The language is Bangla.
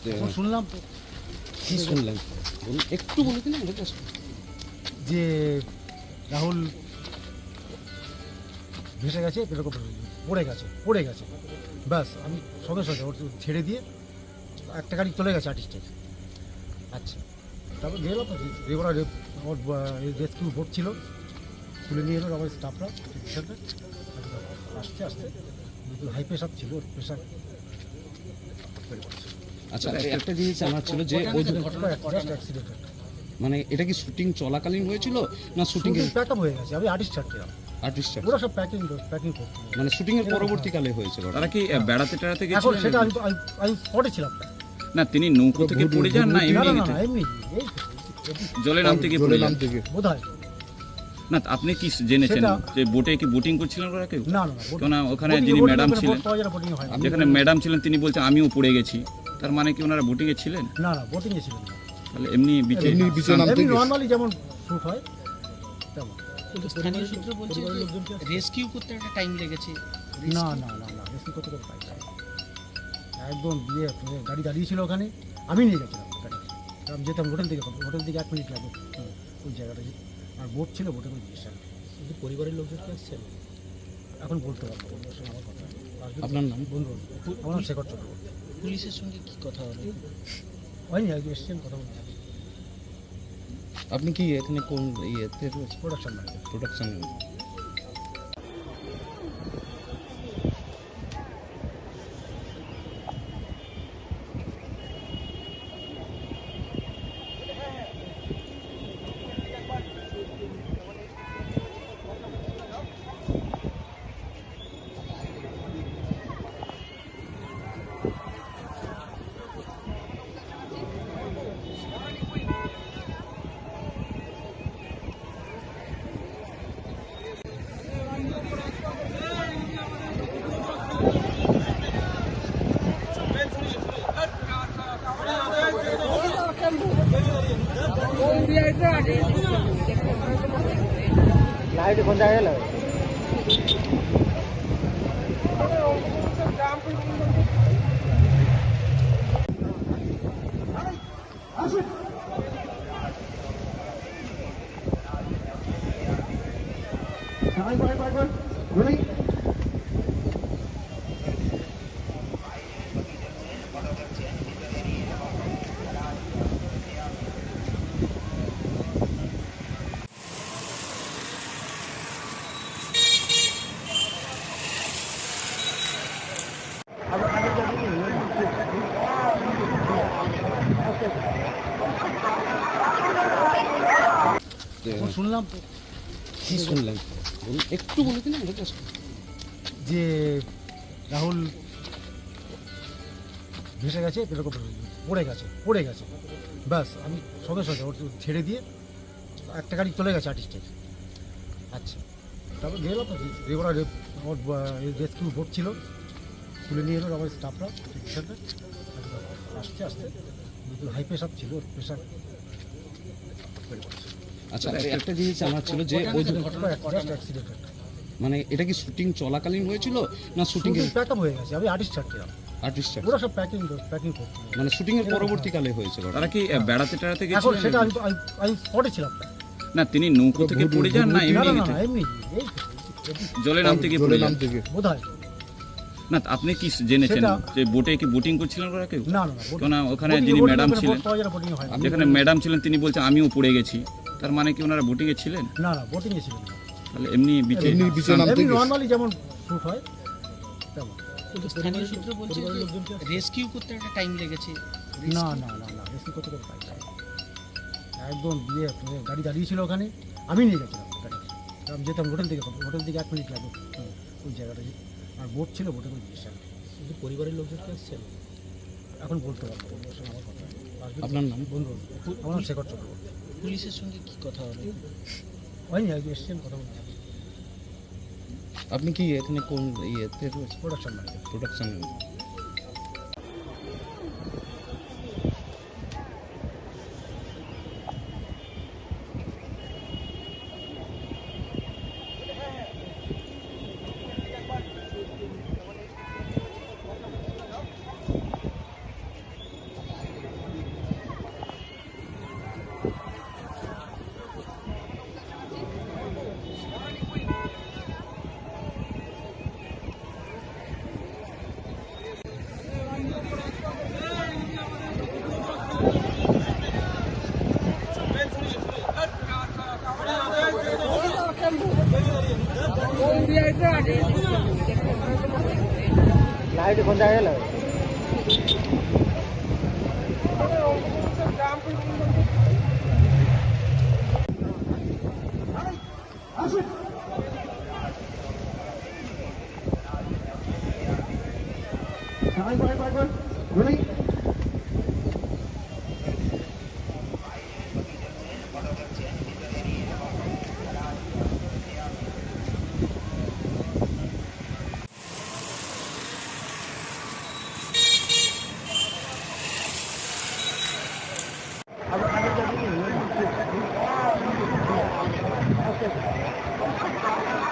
শুনলাম তো কি শুনলেন একটু বলে দিন আমাদের কাছে। যে রাহুল ভেসে গেছে, এরকম পড়ে গেছে ব্যাস। আমি সঙ্গে সঙ্গে ওর ছেড়ে দিয়ে একটা গাড়ি চলে গেছে আর্টিস্টের। আচ্ছা, তারপর গেলাম ওরা আমার রেস্কিউ বোট ছিল, তুলে নিয়ে এলো আমার স্টাফরা সাথে। আস্তে আস্তে হাই প্রেশার ছিল, ওর প্রেশার। আচ্ছা, একটা জিনিস জানার ছিল যে ওই অ্যাক্সিডেন্ট, মানে এটা কি শুটিং চলাকালীন হয়েছিল না শুটিং এর প্যাক আপ হয়ে গেছে। আমি আর্টিস্ট ছাড়ছিলাম, আর্টিস্ট ওরা সব প্যাকিং করতে, মানে শুটিং এর পরবর্তীকালে হয়েছে ঘটনা? তারা কি বেড়াতে টেড়াতে এখন গেছিলেন? সেটা আমি স্পটে ছিলাম না। না, তিনি নৌকো থেকে পড়ে যান না না এমনি না গেছেন? না, এমনি এই জলে নামতে গিয়ে পড়ে যান? বোধ হয়। না, আপনি কি জেনেছেন সেটা- যে বোটে কি বোটিং করছিলেন ওরা কেউ? না না না, কেননা ওখানে boating- যিনি boating ম্যাডাম ওখানে ছিলেন, boat পাওয়া যায় না, boating হয় না। যেখানে ম্যাডাম ছিলেন তিনি বলছেন আমিও পড়ে গেছি, তার মানে কি ওনারা বোটিং এ ছিলেন? না না, বোটিং এ ছিলেন না, তাহলে এমনি বিচে এমনি নর্মালি যেমন শুট হয় তেমন। স্থানীয় সূত্র বলছে রেস্কিউ করতে একটা টাইম লেগেছে। না না না না, বেশি করতে পাই না। একদম গাড়ি দাঁড়িয়ে ছিল ওখানে, আমি নিয়ে গেছিলাম গাড়ি। আমি যেতাম হোটেল থেকে 1 মিনিট লাগবে ওই জায়গাটা। আর বোট ছিল, বোটে করে গিয়েছিলাম। কিন্তু পরিবারের লোকজন তো আসছেন। এখন বলতে পারবো, ওদের সঙ্গে আমার কথা আপনার নাম? বন্ধু, আমার নাম শেখর চক্রবর্তী। পুলিশের সঙ্গে কি কথা হলো? হয়নি, আজকে এসছেন, কথা বলছি। আপনি কি এখানে কোন ইয়েতে রয়েছে? Production manager. প্রোডাকশন। লাইট কোন জায়গায় গেল? শুনলাম তো কি শুনলেন একটু বলে দিন আমাদের কাছে। যে রাহুল ভেসে গেছে, এরকম পড়ে গেছে ব্যাস। আমি সঙ্গে সঙ্গে ওর ছেড়ে দিয়ে একটা গাড়ি চলে গেছে আর্টিস্টের। আচ্ছা, তারপর গেলাম ওরা আমার রেস্কিউ বোট ছিল, তুলে নিয়ে এলো আমার স্টাফরা সাথে। আস্তে আস্তে হাই প্রেশার ছিল, ওর প্রেশার। আচ্ছা, একটা জিনিস জানার ছিল যে ওই অ্যাক্সিডেন্ট, মানে এটা কি শুটিং চলাকালীন হয়েছিল না শুটিং এর প্যাক আপ হয়ে গেছে। আমি আর্টিস্ট ছাড়ছিলাম, আর্টিস্ট ওরা সব প্যাকিং করতে, মানে শুটিং এর পরবর্তীকালে হয়েছে ঘটনা? তারা কি বেড়াতে টেড়াতে এখন গেছিলেন? সেটা আমি স্পটে ছিলাম না। না, তিনি নৌকো থেকে পড়ে যান না না এমনি না গেছেন? না, এমনি এই জলে নামতে গিয়ে পড়ে যান? বোধ হয়। না, আপনি কি জেনেছেন সেটা- যে বোটে কি বোটিং করছিলেন ওরা কেউ? না না না, কেননা ওখানে boating- যিনি boating ম্যাডাম ওখানে ছিলেন, boat পাওয়া যায় না, boating হয় না। যেখানে ম্যাডাম ছিলেন তিনি বলছেন আমিও পড়ে গেছি, তার মানে কি ওনারা বোটিং এ ছিলেন? না না, বোটিং এ ছিলেন না, তাহলে এমনি বিচে এমনি নর্মালি যেমন শুট হয় তেমন। কিন্তু স্থানীয় সূত্র বলছে রেস্কিউ করতে একটা টাইম লেগেছে। না না না না, বেশি করতে পাই না। একদম গাড়ি দাঁড়িয়ে ছিল ওখানে, আমি নিয়ে গেছিলাম গাড়ি। আমি যেতাম হোটেল থেকে 1 মিনিট লাগবে ওই জায়গাটা। আর বোট ছিল, বোটে করে গিয়েছিলাম। কিন্তু পরিবারের লোকজন তো আসছেন। এখন বলতে পারবো, ওদের সঙ্গে আমার কথা আপনার নাম? বন্ধু, আমার নাম শেখর চক্রবর্তী। পুলিশের সঙ্গে কি কথা হলো? হয়নি, আজকে এসছেন, কথা বলছি। আপনি কি এখানে কোন ইয়েতে রয়েছে? Production manager. প্রোডাকশন।